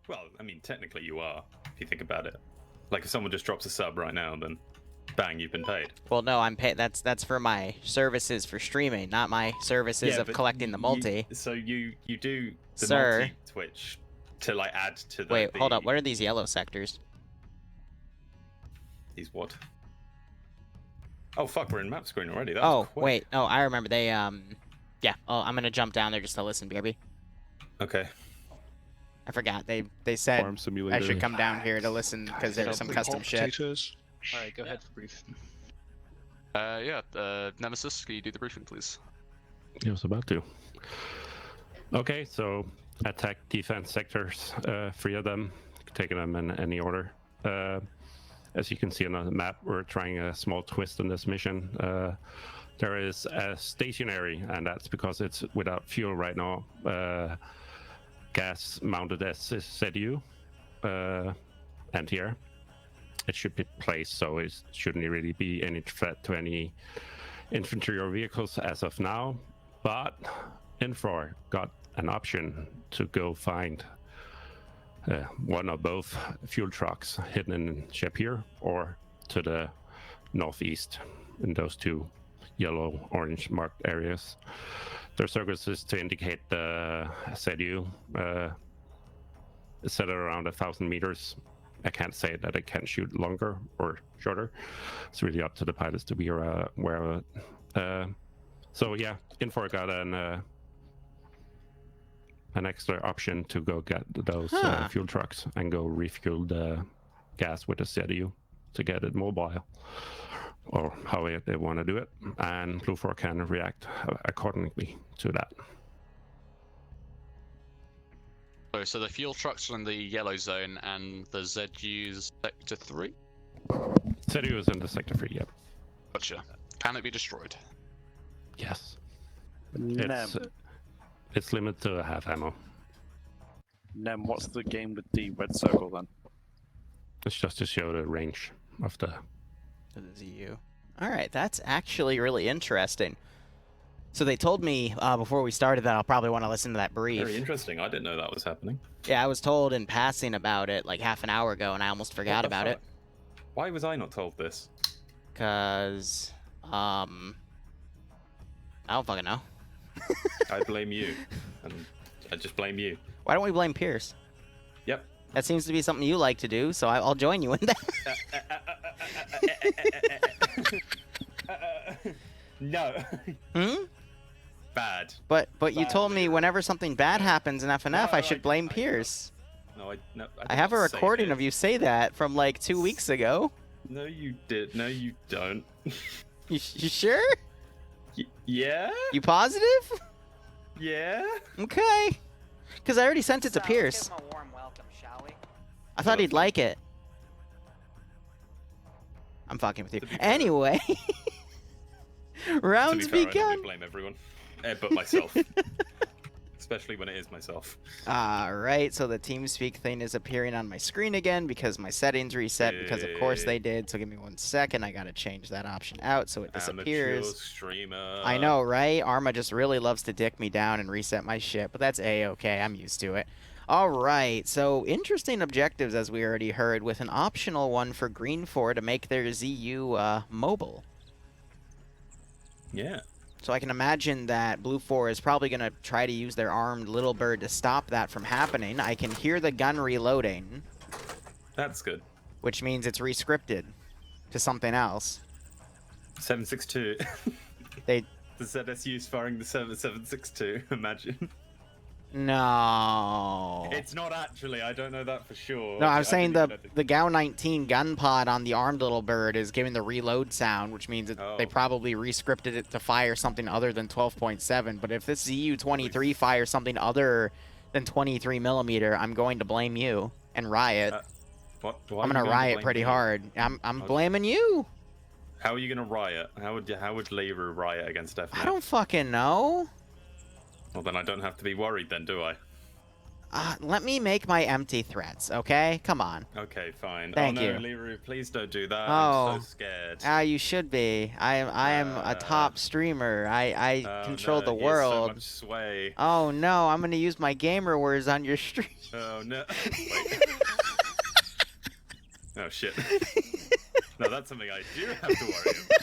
Well, I mean, technically you are, if you think about it. Like, if someone just drops a sub right now, then bang, you've been paid. Well, no, I'm paid. That's for my services for streaming, not my services of collecting the multi. So you do the Sir. multi Twitch to like add to the. Wait, hold up. What are these yellow sectors? These what? Oh fuck, we're in map screen already. That Oh was quick. wait, oh I remember they yeah. Oh, I'm gonna jump down there just to listen, BRB. Okay. I forgot they said Farm simulator. I should come down here to listen because there was some custom shit. Alright, go ahead for brief. Nemesis, can you do the briefing, please? I was about to. Okay, so attack, defense sectors, 3 of them, taking them in any order. As you can see on the map, we're trying a small twist on this mission. There is a stationary, and that's because it's without fuel right now, gas-mounted SZU, and here. It should be placed, so it shouldn't really be any threat to any infantry or vehicles as of now. But Infor got an option to go find one or both fuel trucks hidden in ship here or to the northeast in those 2 yellow-orange marked areas. Their circus is to indicate the SZU is set at around 1,000 meters. I can't say that it can shoot longer or shorter. It's really up to the pilots to be aware of it. So yeah, Infor got an extra option to go get those fuel trucks and go refuel the gas with the CDU to get it mobile, or how they want to do it. And Blue4 can react accordingly to that. So the fuel trucks are in the yellow zone and the ZU's sector 3? CDU is in the sector 3, yep. Gotcha. Can it be destroyed? Yes. It's limited to half ammo. Nem, what's the game with the red circle then? It's just to show the range of the ZU. All right, that's actually really interesting. So they told me before we started that I'll probably want to listen to that brief. Very interesting. I didn't know that was happening. Yeah, I was told in passing about it like half an hour ago, and I almost forgot about it. Why was I not told this? Cause I don't fucking know. I blame you, and I just blame you. Why don't we blame Pierce? Yep. That seems to be something you like to do, so I'll join you in that. No. Hmm? Bad. But you Bad, told me Liru. whenever something bad happens in FNF, I No, should blame Pierce. No, I I have a did not say recording this. of you say that from like 2 weeks ago. No, you did. No, you don't. You sure? Yeah? You positive? Yeah? Okay. Because I already sent it to So, Pierce. Give him a warm welcome, shall we? I thought he'd like it. I'm fucking with you. Anyway. Rounds to be fair, I begun. normally blame everyone, but myself. Especially when it is myself. Alright, so the TeamSpeak thing is appearing on my screen again because my settings reset because of course they did. So give me 1 second. I gotta change that option out so it disappears. Amateur streamer. I know, right? Arma just really loves to dick me down and reset my shit, but that's A-okay. I'm used to it. Alright, so interesting objectives as we already heard, with an optional one for Green 4 to make their ZU mobile. Yeah. So I can imagine that Blue 4 is probably going to try to use their armed little bird to stop that from happening. I can hear the gun reloading. That's good. Which means it's rescripted to something else. 762. They... The ZSU's firing the 762, imagine. No. It's not actually, I don't know that for sure. No, I was saying the GAU 19 gun pod on the armed little bird is giving the reload sound, which means they probably rescripted it to fire something other than 12.7. But if this ZU-23 fires something other than 23mm, I'm going to blame you and riot. What? I'm going to riot pretty hard. I'm blaming you. How are you going to riot? How would Liru riot against FNF? I don't fucking know. Well, then I don't have to be worried then, do I? Let me make my empty threats, okay? Come on. Okay, fine. Thank oh no, you. Liru, please don't do that. Oh. I'm so scared. You should be. I am a top streamer. I Oh, control no, the he has so world. much sway. Oh no, I'm gonna use my gamer words on your stream. Oh no. Wait. Oh shit. No, that's something I do have to worry about.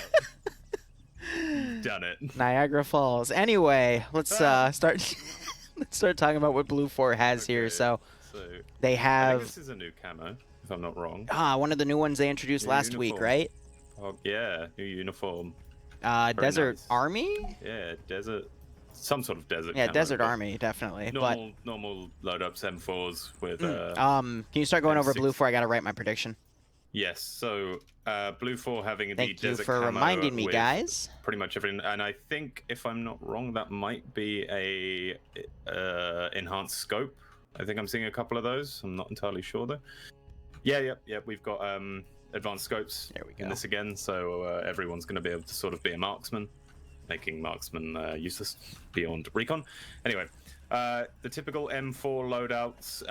Done it. Niagara Falls. Anyway, let's start. Let's start talking about what Blue 4 has here. So they I have. think this is a new camo, if I'm not wrong. One of the new ones they introduced New last week, uniform. right? Oh yeah, new uniform. Desert nice. Army. Yeah, desert. Some sort of desert. Yeah, camo, Desert but Army, definitely. Normal load ups M4s with. Can you start going over M6. Blue 4? I gotta write my prediction. Yes, so Blue 4 having the Thank you desert for camo reminding me, with guys. pretty much everything, and I think if I'm not wrong, that might be a enhanced scope. I think I'm seeing a couple of those. I'm not entirely sure though. Yeah. We've got advanced scopes There we go. in this again, so everyone's going to be able to sort of be a marksman, making marksman useless beyond recon. Anyway. The typical M4 loadouts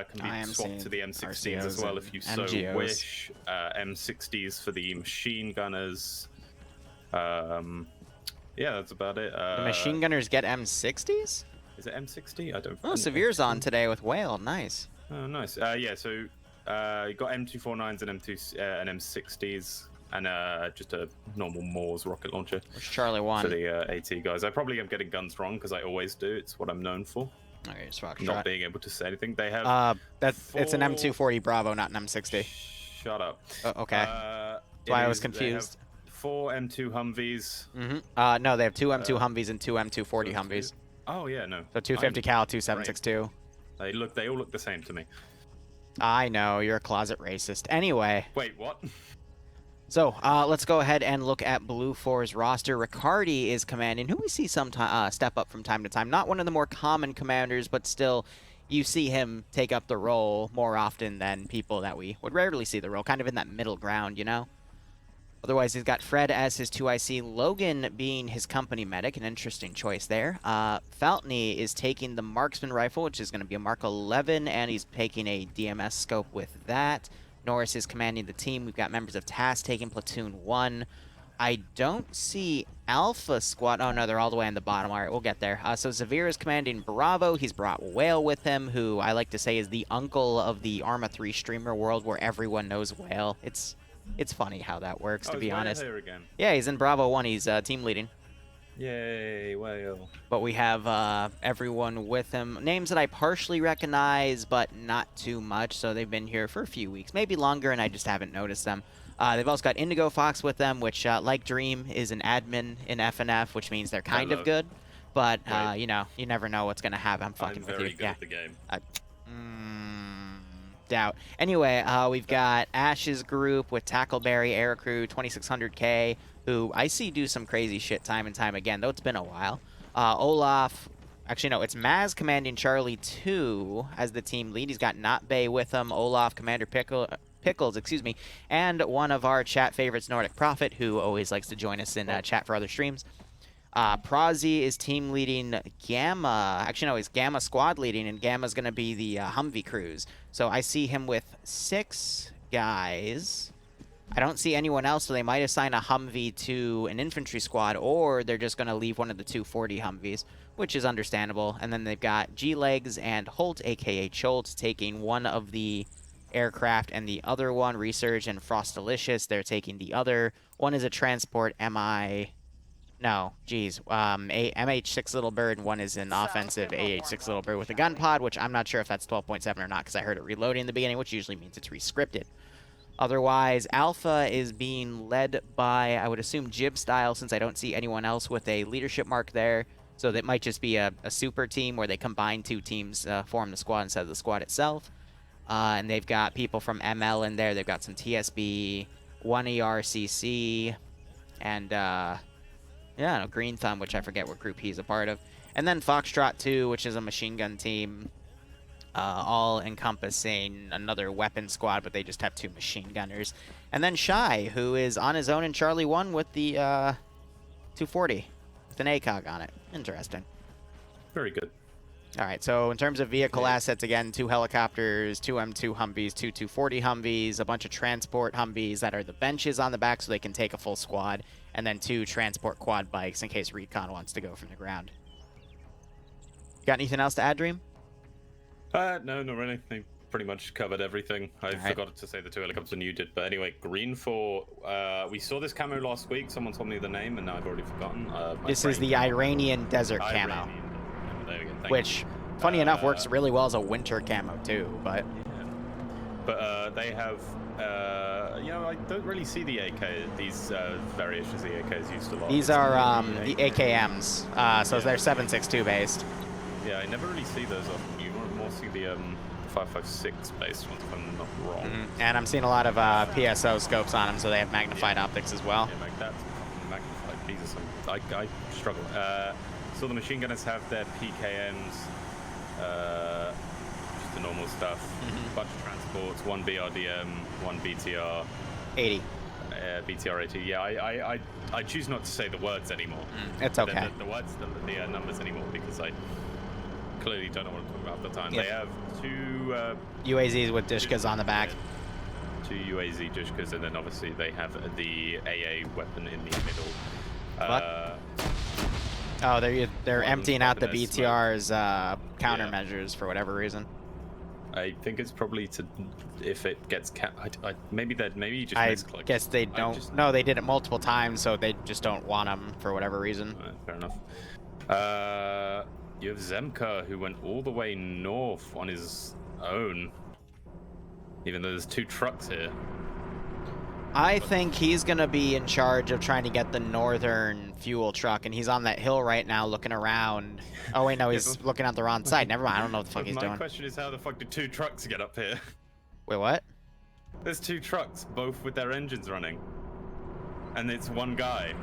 can be swapped to the M16s as well if you so MGOs. wish. M60s for the machine gunners. Yeah, that's about it. The machine gunners get M60s? Is it M60? I don't. Oh, Severe's on today with Whale. Nice. Oh, nice. Yeah, so you got M249s and M60s. And just a normal Moores rocket launcher. Which Charlie won. For the AT guys. I probably am getting guns wrong because I always do. It's what I'm known for. Okay, just rock Not shot. being able to say anything. They have. It's an M240 Bravo, not an M60. Shut up. Okay. That's why I was confused. They have 4 M2 Humvees. Mm-hmm. No, they have 2 M2 Humvees and 2 M240 Humvees. Oh yeah, no. So 250 cal, 2762. They all look the same to me. I know, you're a closet racist. Anyway. Wait, what? So, let's go ahead and look at Blue 4's roster. Riccardi is commanding, who we see step up from time to time. Not one of the more common commanders, but still, you see him take up the role more often than people that we would rarely see the role. Kind of in that middle ground, you know? Otherwise, he's got Fred as his 2IC, Logan being his company medic, an interesting choice there. Faltney is taking the marksman rifle, which is going to be a Mark 11, and he's taking a DMS scope with that. Norris is commanding the team. We've got members of TAS taking Platoon 1. I don't see Alpha Squad. Oh, no, they're all the way on the bottom. All right, we'll get there. So Zavir is commanding Bravo. He's brought Whale with him, who I like to say is the uncle of the Arma 3 streamer world where everyone knows Whale. It's funny how that works, to be honest. Here again. Yeah, he's in Bravo 1. He's team leading. Yay, Whale. But we have everyone with him. Names that I partially recognize, but not too much. So they've been here for a few weeks, maybe longer, and I just haven't noticed them. They've also got Indigo Fox with them, which, like Dream, is an admin in FNF, which means they're kind of good. But, you know, you never know what's going to happen. I'm fucking with you. Very good at the game. Doubt. Anyway, we've got Ash's group with Tackleberry, Aircrew, 2600K, who I see do some crazy shit time and time again, though it's been a while. Olaf, actually no, it's Maz commanding Charlie 2 as the team lead. He's got Not Bay with him, Olaf, Commander Pickles, excuse me, and one of our chat favorites, Nordic Prophet, who always likes to join us in chat for other streams. Prazi is team leading Gamma. Actually, no, he's Gamma squad leading, and Gamma's going to be the Humvee crews. So I see him with 6 guys. I don't see anyone else, so they might assign a Humvee to an infantry squad, or they're just going to leave one of the 240 Humvees, which is understandable. And then they've got G-Legs and Holt, a.k.a. Cholt, taking one of the aircraft, and the other one, Resurge and Frostalicious, they're taking the other. One is a transport MH6 Little Bird, and one is an offensive AH6 Little Bird with a gun pod, which I'm not sure if that's 12.7 or not, because I heard it reloading in the beginning, which usually means it's rescripted. Otherwise, Alpha is being led by, I would assume, Jib Style, since I don't see anyone else with a leadership mark there. So that might just be a super team where they combine 2 teams, form the squad instead of the squad itself. And they've got people from ML in there. They've got some TSB, 1 ERCC, and yeah, no, Green Thumb, which I forget what group he's a part of. And then Foxtrot 2, which is a machine gun team, all encompassing another weapon squad, but they just have 2 machine gunners. And then Shy, who is on his own in Charlie 1 with the 240, with an ACOG on it. Interesting. Very good. All right, so in terms of vehicle assets, again, 2 helicopters, 2 M2 Humvees, 2 240 Humvees, a bunch of transport Humvees that are the benches on the back so they can take a full squad, and then 2 transport quad bikes in case Recon wants to go from the ground. Got anything else to add, Dream? No, not really. They pretty much covered everything. I forgot to say the 2 helicopters and you did. But anyway, green for... we saw this camo last week. Someone told me the name, and now I've already forgotten. This is the Iranian desert camo. There we go. Which, funny enough, works really well as a winter camo, too. But they have... you know, I don't really see the AK. These variations of the AKs used a lot. These are the AKMs. So they're 7.62 based. Yeah, I never really see those often. You more see the 5.56 based ones, if I'm not wrong. And I'm seeing a lot of PSO scopes on them, so they have magnified optics as well. Yeah, that's magnified. Jesus, I struggle. So the machine gunners have their PKMs, just the normal stuff. Bunch of transports, 1 BRDM, 1 BTR. 80. BTR 80. Yeah, I choose not to say the words anymore. It's okay. The words, the numbers anymore, because I clearly don't know what I'm talking about at the time. They have 2 UAZs with dishkas on the back. 2 UAZ dishkas, and then obviously they have the AA weapon in the middle. Oh, they're emptying out the BTR's countermeasures for whatever reason. I think it's probably to if it gets maybe you just I guess they don't. No, they did it multiple times, so they just don't want them for whatever reason. Fair enough. You have Zemka, who went all the way north on his own, even though there's 2 trucks here. I think he's going to be in charge of trying to get the northern fuel truck, and he's on that hill right now looking around. Oh, wait, no, he's looking at the wrong side. Never mind, I don't know what the fuck he's doing. My question is, how the fuck did 2 trucks get up here? Wait, what? There's 2 trucks, both with their engines running. And it's 1 guy.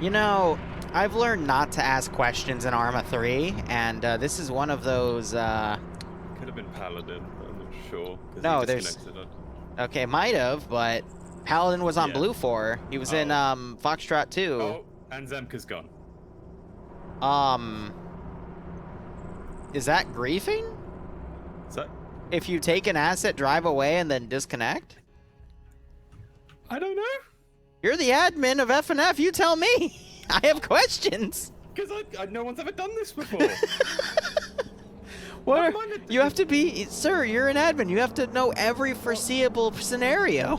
You know, I've learned not to ask questions in Arma 3, and this is one of those, Could have been Paladin, but I'm not sure. No, there's... Okay, might have, but Paladin was on Blue 4. He was in Foxtrot 2. Oh, and Zemka's gone. Is that griefing? Is that... If you take an asset, drive away, and then disconnect? I don't know. You're the admin of FNF, you tell me. I have questions. Because no one's ever done this before. What? You have to be, sir, you're an admin. You have to know every foreseeable scenario.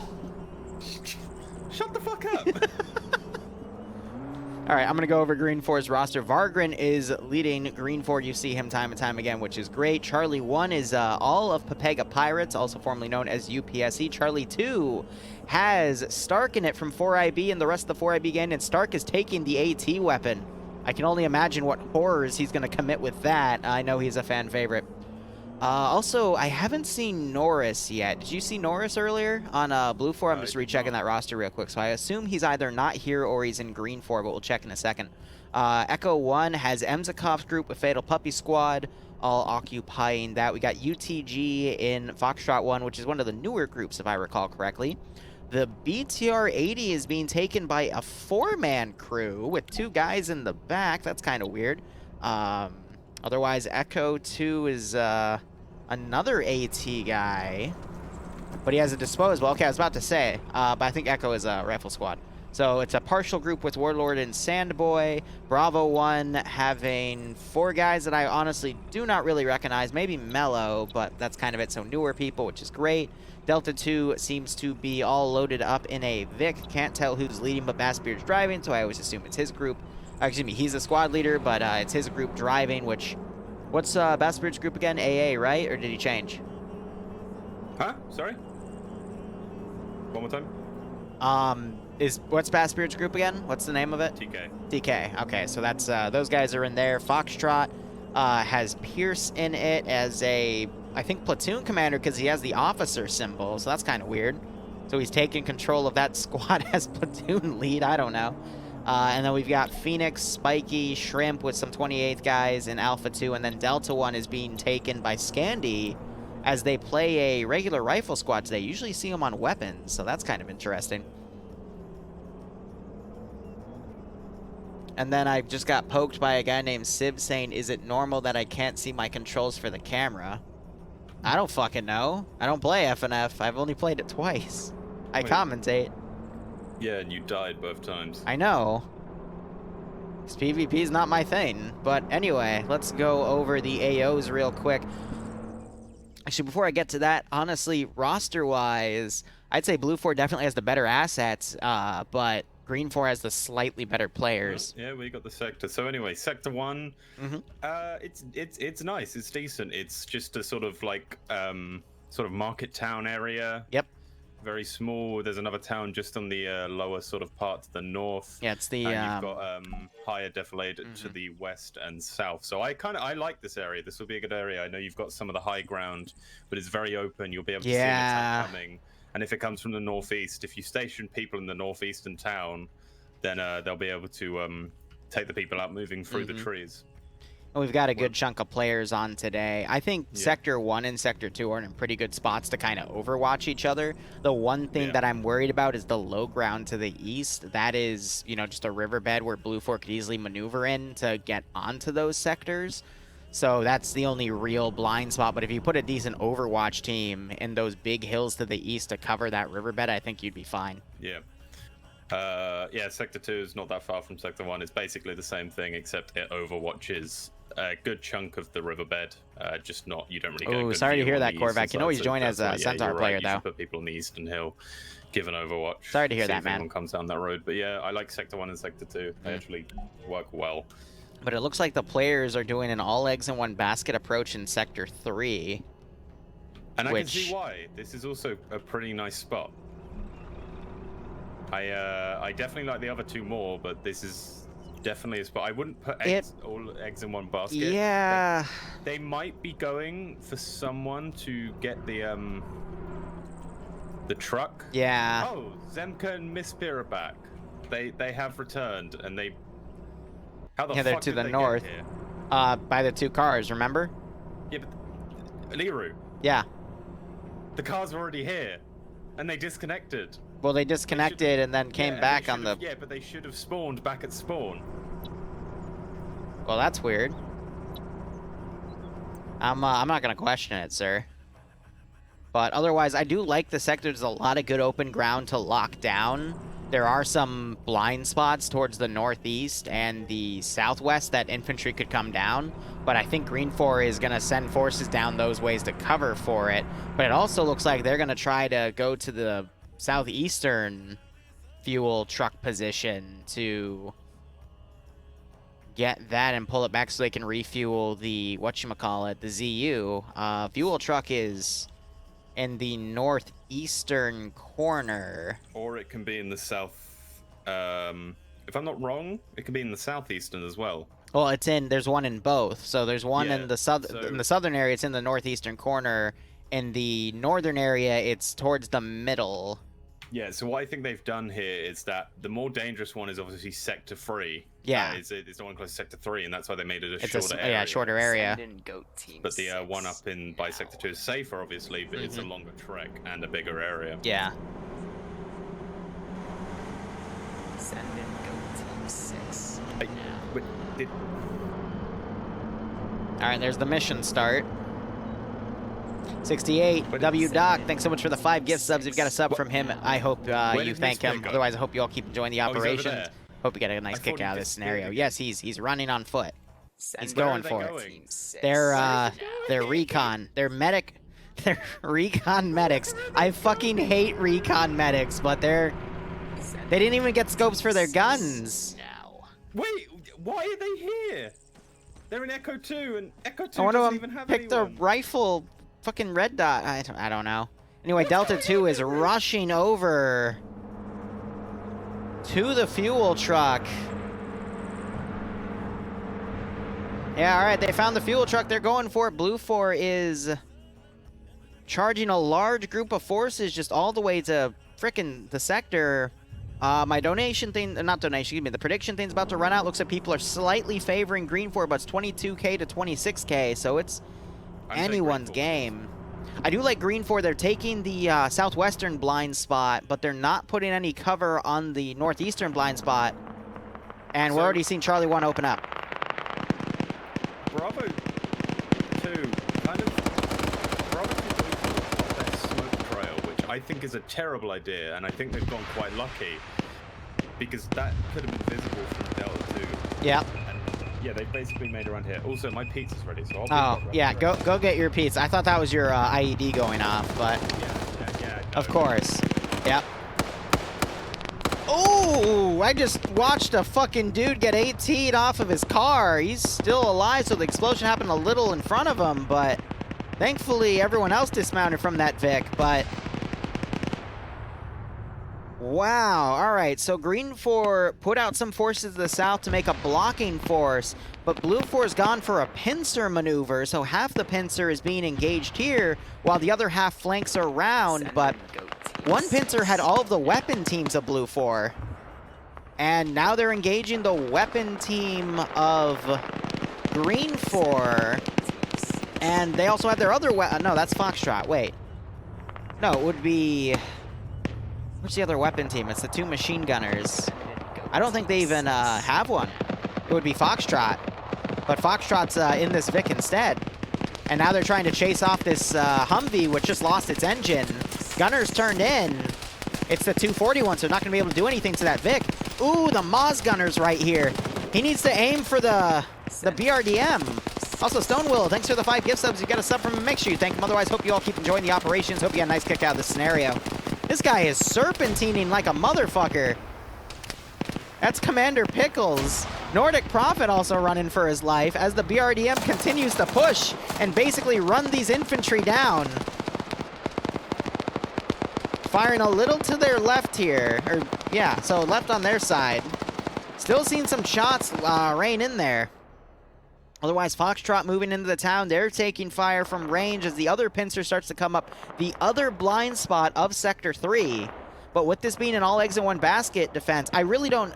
Shut the fuck up. All right, I'm going to go over Green 4's roster. Vargren is leading Green 4. You see him time and time again, which is great. Charlie 1 is all of Pepega Pirates, also formerly known as UPSE. Charlie 2 has Stark in it from 4IB and the rest of the 4IB gang, and Stark is taking the AT weapon. I can only imagine what horrors he's going to commit with that. I know he's a fan favorite. Also, I haven't seen Norris yet. Did you see Norris earlier on Blue 4? I'm just rechecking that roster real quick. So I assume he's either not here or he's in Green 4, but we'll check in a second. Echo 1 has Emzakov's group with Fatal Puppy Squad, all occupying that. We got UTG in Foxtrot 1, which is one of the newer groups, if I recall correctly. The BTR-80 is being taken by a 4-man crew with 2 guys in the back. That's kind of weird. Otherwise, Echo 2 is another AT guy, but he has a disposable. Okay, I was about to say, but I think Echo is a rifle squad. So it's a partial group with Warlord and Sandboy. Bravo 1 having 4 guys that I honestly do not really recognize. Maybe Mellow, but that's kind of it. So newer people, which is great. Delta 2 seems to be all loaded up in a Vic. Can't tell who's leading, but Bassbeard's driving, so I always assume it's his group. Excuse me, he's a squad leader, but it's his group driving, which... What's Bassbeard's group again? AA, right? Or did he change? Huh? Sorry? One more time? What's Bassbeard's group again? What's the name of it? TK. TK. Okay, so that's those guys are in there. Foxtrot has Pierce in it as a, I think, platoon commander because he has the officer symbol, so that's kind of weird. So he's taking control of that squad as platoon lead. I don't know. And then we've got Phoenix, Spiky, Shrimp with some 28th guys in Alpha 2, and then Delta 1 is being taken by Scandi as they play a regular rifle squad today. Usually see them on weapons, so that's kind of interesting. And then I just got poked by a guy named Sib saying, is it normal that I can't see my controls for the camera? I don't fucking know. I don't play FNF. I've only played it twice. I commentate. Yeah, and you died both times. I know. This PvP is not my thing. But anyway, let's go over the AOs real quick. Actually, before I get to that, honestly, roster-wise, I'd say Blue 4 definitely has the better assets, but Green 4 has the slightly better players. Yeah, we got the sector. So anyway, Sector 1, it's nice, it's decent. It's just a sort of like sort of market town area. Yep. Very small. There's another town just on the lower sort of part to the north. Yeah, it's the and you've got higher defilade to the west and south. So I like this area. This will be a good area. I know you've got some of the high ground, but it's very open. You'll be able to see an attack coming. And if it comes from the northeast, if you station people in the northeastern town, then they'll be able to take the people out moving through the trees. And we've got a good chunk of players on today. I think Sector 1 and Sector 2 are in pretty good spots to kind of overwatch each other. The one thing that I'm worried about is the low ground to the east. That is, you know, just a riverbed where Blue 4 could easily maneuver in to get onto those sectors. So that's the only real blind spot. But if you put a decent Overwatch team in those big hills to the east to cover that riverbed, I think you'd be fine. Yeah. Yeah, Sector 2 is not that far from Sector 1. It's basically the same thing, except it overwatches a good chunk of the riverbed. Just not, you don't really get a good sorry to view hear on that, the Corvac. east You know he's side, joined so as a that's why, Centaur you're player, right. You though. should put people in the Eastern Hill, give an Overwatch. Sorry to hear see that, if man. anyone comes down that road. But yeah, I like Sector 1 and Sector 2. They actually work well. But it looks like the players are doing an all eggs in one basket approach in Sector 3. And I can see why. This is also a pretty nice spot. I definitely like the other two more, but this is definitely a spot. I wouldn't put all eggs in one basket. Yeah. They might be going for someone to get the truck. Yeah. Oh, Zemka and Miss Pira are back. They have returned, and they. How the fuck they're to did the they north. Get here? By the two cars, remember? Yeah, but Liru. Yeah. The car's are already here, and they disconnected. Well, they disconnected and then came back on the... Yeah, but they should have spawned back at spawn. Well, that's weird. I'm not gonna question it, sir. But otherwise, I do like the sector. There's a lot of good open ground to lock down. There are some blind spots towards the northeast and the southwest that infantry could come down. But I think Green 4 is going to send forces down those ways to cover for it. But it also looks like they're going to try to go to the southeastern fuel truck position to get that and pull it back so they can refuel the, whatchamacallit, the ZU. Fuel truck is in the northeastern corner. Or it can be in the south. If I'm not wrong, it can be in the southeastern as well. Well, there's one in both. So there's one in the in the southern area, it's in the northeastern corner. In the northern area, it's towards the middle. Yeah, so what I think they've done here is that the more dangerous one is obviously Sector 3. Yeah. It's the one close to Sector 3, and that's why they made it It's shorter area. Yeah, shorter area. But the one up by Sector 2 is safer, obviously, but it's a longer trek and a bigger area. Yeah. Send in Go Team 6. Alright, there's the mission start. 68, W Doc, thanks so much for the 5 gift subs. If you've got a sub from him, I hope you thank him. Otherwise, I hope you all keep enjoying the operation. Hope you get a nice kick out of this scenario. Yes, he's running on foot. He's going for it. They're recon. They're medic. They're recon medics. I fucking hate recon medics, but they didn't even get scopes for their guns. Wait, why are they here? They're in Echo 2, and Echo 2 I doesn't even have pick the rifle. Fucking red dot. I don't know. Anyway, Delta 2 is rushing over to the fuel truck. Yeah, all right. They found the fuel truck. They're going for it. Blue 4 is charging a large group of forces just all the way to frickin' the sector. My donation thing, not donation, excuse me, the prediction thing's about to run out. Looks like people are slightly favoring Green 4, but it's 22K to 26K, so it's anyone's game. I do like Green 4. They're taking the southwestern blind spot, but they're not putting any cover on the northeastern blind spot. And we're already seeing Charlie 1 open up. Bravo 2 kind of that smoke trail, which I think is a terrible idea, and I think they've gone quite lucky because that could have been visible from Delta 2. Yeah. And yeah, they basically made around here. Also, my pizza's ready, so I'll yeah, go get your pizza. I thought that was your IED going off, but yeah. Of course. Yep. Oh, I just watched a fucking dude get AT'd off of his car. He's still alive, so the explosion happened a little in front of him, but thankfully everyone else dismounted from that Vic, but... Wow, alright, so Green 4 put out some forces to the south to make a blocking force, but Blue 4's gone for a pincer maneuver, so half the pincer is being engaged here, while the other half flanks around, but one pincer had all of the weapon teams of Blue 4, and now they're engaging the weapon team of Green 4, and they also have their other no, that's Foxtrot, wait. No, it would be... What's the other weapon team? It's the 2 machine gunners. I don't think they even have one. It would be Foxtrot. But Foxtrot's in this Vic instead. And now they're trying to chase off this Humvee, which just lost its engine. Gunners turned in. It's the 241, so not going to be able to do anything to that Vic. Ooh, the Moz Gunner's right here. He needs to aim for the BRDM. Also, Stonewillow, thanks for the 5 gift subs. You got a sub from him. Make sure you thank him. Otherwise, hope you all keep enjoying the operations. Hope you got a nice kick out of this scenario. This guy is serpentining like a motherfucker. That's Commander Pickles. Nordic Prophet also running for his life as the BRDM continues to push and basically run these infantry down. Firing a little to their left here. Or, yeah, so left on their side. Still seeing some shots rain in there. Otherwise, Foxtrot moving into the town. They're taking fire from range as the other pincer starts to come up the other blind spot of Sector 3. But with this being an all eggs in one basket defense, I really don't...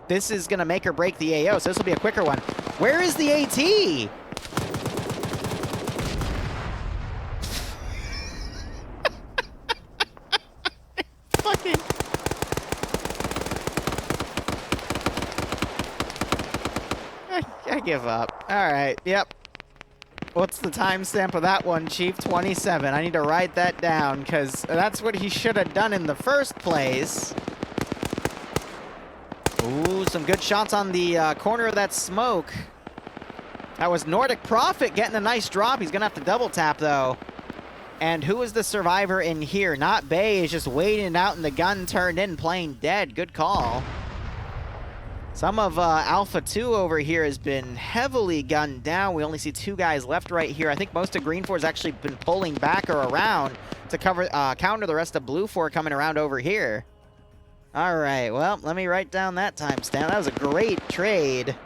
this is going to make or break the AO, so this will be a quicker one. Where is the AT? Fucking... I give up. Alright, yep. What's the timestamp of that one, Chief? 27. I need to write that down, because that's what he should have done in the first place. Ooh, some good shots on the corner of that smoke. That was Nordic Prophet getting a nice drop. He's going to have to double tap, though. And who is the survivor in here? Not Bay. He's just waiting out, and the gun turned in, playing dead. Good call. Some of Alpha 2 over here has been heavily gunned down. We only see 2 guys left right here. I think most of Green 4 has actually been pulling back or around to counter the rest of Blue 4 coming around over here. All right, well, let me write down that timestamp. That was a great trade.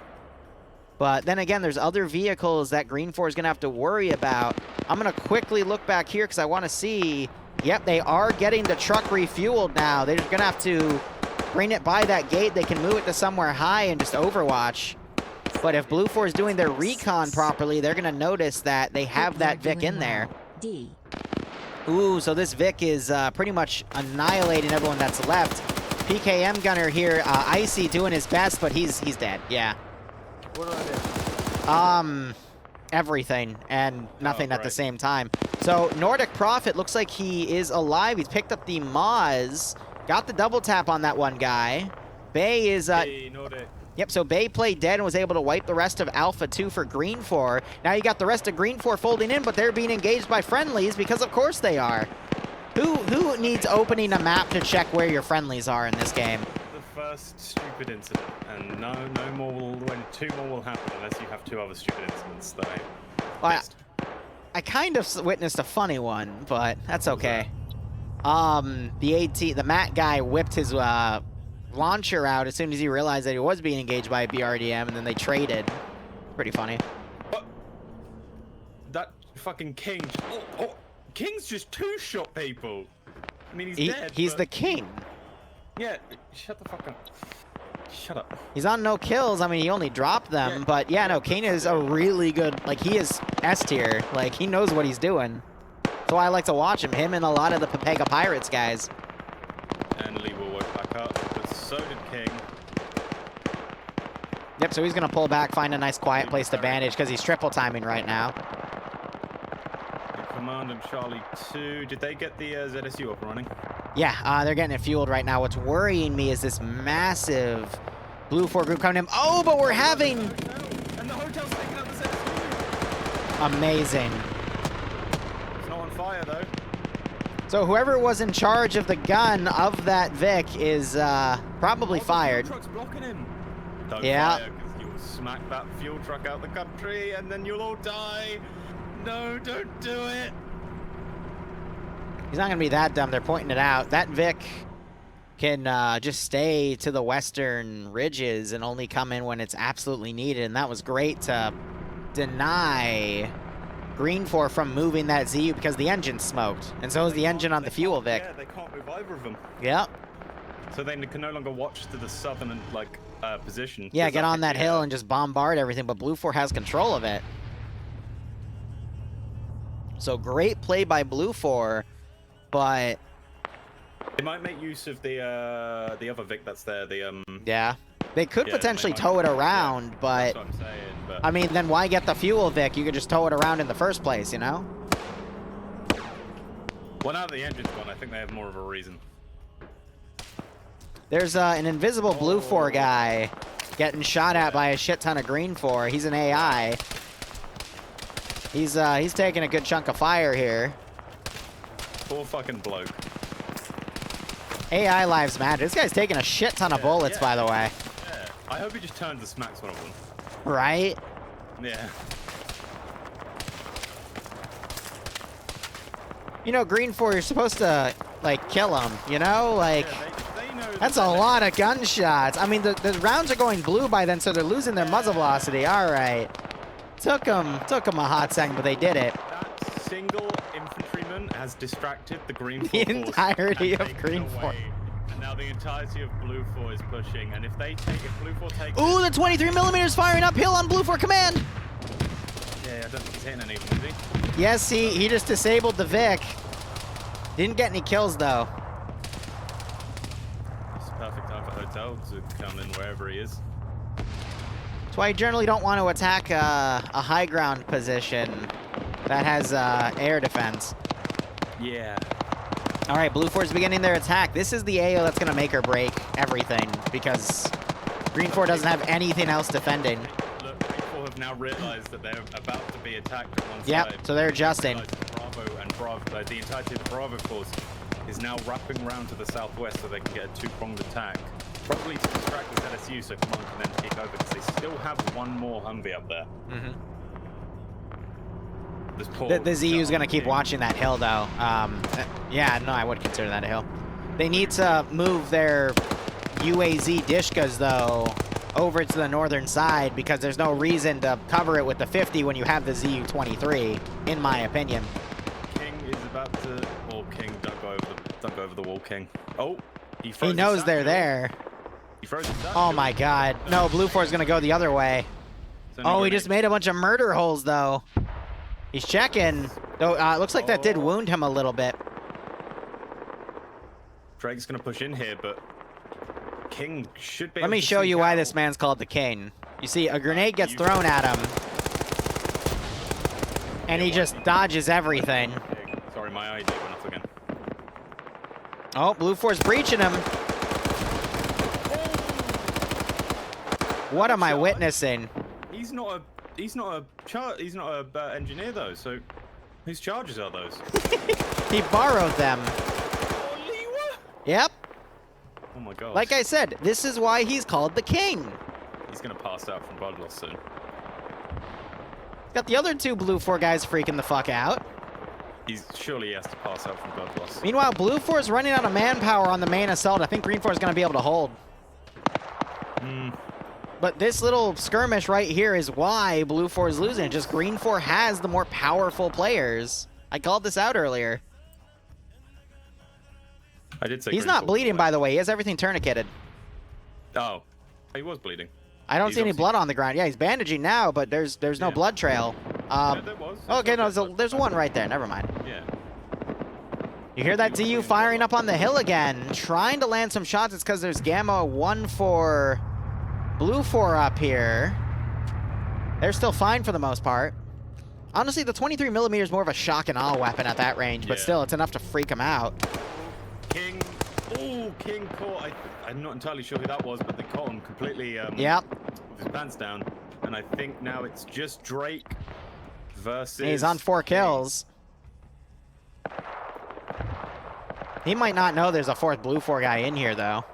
But then again, there's other vehicles that Green 4 is going to have to worry about. I'm going to quickly look back here because I want to see... Yep, they are getting the truck refueled now. They're going to have to... bring it by that gate, they can move it to somewhere high and just overwatch. But if Blue 4 is doing their recon properly, they're going to notice that they have that Vic in there. D. Ooh, so this Vic is pretty much annihilating everyone that's left. PKM gunner here, Icy doing his best, but he's dead, yeah. What do I do? Everything and nothing at the same time. So Nordic Prophet looks like he is alive. He's picked up the Moz. Got the double tap on that one guy. Bay is... Yep, so Bay played dead and was able to wipe the rest of Alpha 2 for Green 4. Now you got the rest of Green 4 folding in, but they're being engaged by friendlies because of course they are. Who needs opening a map to check where your friendlies are in this game? The first stupid incident, and no more when 2 more will happen unless you have 2 other stupid incidents that I missed. I kind of witnessed a funny one, but that's okay. The Matt guy whipped his launcher out as soon as he realized that he was being engaged by a BRDM, and then they traded. Pretty funny. What? That fucking King. Oh, King's just 2-shot people. I mean, he's dead. He's the king. Yeah, shut the fuck up. Shut up. He's on no kills. I mean, he only dropped them, but yeah, no, King is a really good, like, he is S tier. Like, he knows what he's doing. That's why I like to watch him. Him and a lot of the Pepega Pirates guys. And Lee will work back up, but so did King. Yep, so he's going to pull back, find a nice quiet place to bandage because he's triple timing right now. Command and Charlie 2. Did they get the ZSU up and running? Yeah, they're getting it fueled right now. What's worrying me is this massive Blue 4 group coming in. Oh, but we're having... And the hotel's taking up the ZSU. Amazing. It's not on fire, though. So whoever was in charge of the gun of that Vic is probably fired. The fuel truck's blocking him. Don't Yeah. fire, because you'll smack that fuel truck out the country, and then you'll all die. No, don't do it. He's not going to be that dumb. They're pointing it out. That Vic can just stay to the western ridges and only come in when it's absolutely needed. And that was great to deny Green 4 from moving that ZU because the engine's smoked. And so is the engine on the fuel Vic. Yeah, they can't move either of them. Yep. So they can no longer watch to the southern, position. Yeah, There's get on that actually, hill and just bombard everything. But Blue 4 has control of it. So great play by Blue 4, but... They might make use of the other Vic that's there, Yeah. They could Yeah, potentially they might. tow it around, That's but... what I'm saying, but... I mean, then why get the fuel Vic? You could just tow it around in the first place, you know? Well, now that the engine's gone, I think they have more of a reason. There's an invisible Blue 4 guy getting shot at by a shit ton of Green 4. He's an AI. He's taking a good chunk of fire here. Poor fucking bloke. AI lives matter. This guy's taking a shit ton of bullets, yeah. by the way. Yeah. I hope he just turns and smacks one of them. Right? Yeah. You know, Green 4, you're supposed to, like, kill him, you know? Like, Yeah, they know that's a lot of gunshots. I mean, the rounds are going blue by then, so they're losing their muzzle velocity. All right. Took them a hot second, but they did it. That single infantryman has distracted the Green 4 The force entirety and of taken Green away. 4. And now the entirety of Blue 4 is pushing, and if Blue 4 takes Ooh, the 23mm firing uphill on Blue 4 command. Yeah, I don't think he's hitting any of them, is he? Yes, he just disabled the Vic. Didn't get any kills, though. It's a perfect time for Hotel to come in wherever he is. That's why I generally don't want to attack a high ground position that has air defense. Yeah. All right, Blue 4's beginning their attack. This is the AO that's going to make or break everything because Green 4 doesn't have anything else defending. Look, Green 4 have now realized that they're about to be attacked on one side. Yep, so they're adjusting. Bravo and Bravo, the entirety of the Bravo force is now wrapping around to the southwest so they can get a two-pronged attack. Probably to distract the ZSU so Command can then take over because they still have one more Humvee up there. Mm-hmm. This poor The ZU's going to keep Charlie. watching that hill, though. Yeah, no, I would consider that a hill. They need to move their UAZ Dishkas, though, over to the northern side because there's no reason to cover it with the 50 when you have the ZU-23, in my opinion. King is about to... Oh, King, dunk over the wall, King. Oh, he froze He knows his they're satchel. there. He froze his satchel. Oh, my God. No, Blue 4's going to go the other way. It's only Oh, he grenade. just made a bunch of murder holes, though. He's checking. Though, it looks like that did wound him a little bit. Drake's going to push in here, but King should be Let able me to show sneak you why out. this man's called the King. You see, a grenade gets thrown at him, and he just dodges everything. Sorry, my ID went off again. Oh, Blue 4's breaching him. What am I witnessing? He's not a engineer though. So whose charges are those? He borrowed them. Yep. Oh my god. Like I said, this is why he's called the King. He's gonna pass out from blood loss soon. Got the other two Blue 4 guys freaking the fuck out. Surely he has to pass out from blood loss. Meanwhile, Blue 4 is running out of manpower on the main assault. I think Green 4 is going to be able to hold. But this little skirmish right here is why Blue 4 is losing. Just Green 4 has the more powerful players. I called this out earlier. I did say He's Green not Force bleeding, was by the way. He has everything tourniqueted. Oh, he was bleeding. I don't He's see any obviously- blood on the ground. Yeah, he's bandaging now, but there's no Yeah. blood trail. Yeah, there was. Okay, no, There's there's one right there. Never mind. Yeah. You hear that ZU firing up on the hill again, trying to land some shots. It's because there's Gamma 1 for Blue 4 up here. They're still fine for the most part. Honestly, the 23mm is more of a shock and awe weapon at that range, but still, it's enough to freak him out. King. Oh, King caught. I'm not entirely sure who that was, but they caught him completely Yep. with his pants down. And I think now it's just Drake versus... He's on 4 kills. He might not know there's a 4th Blue 4 guy in here, though.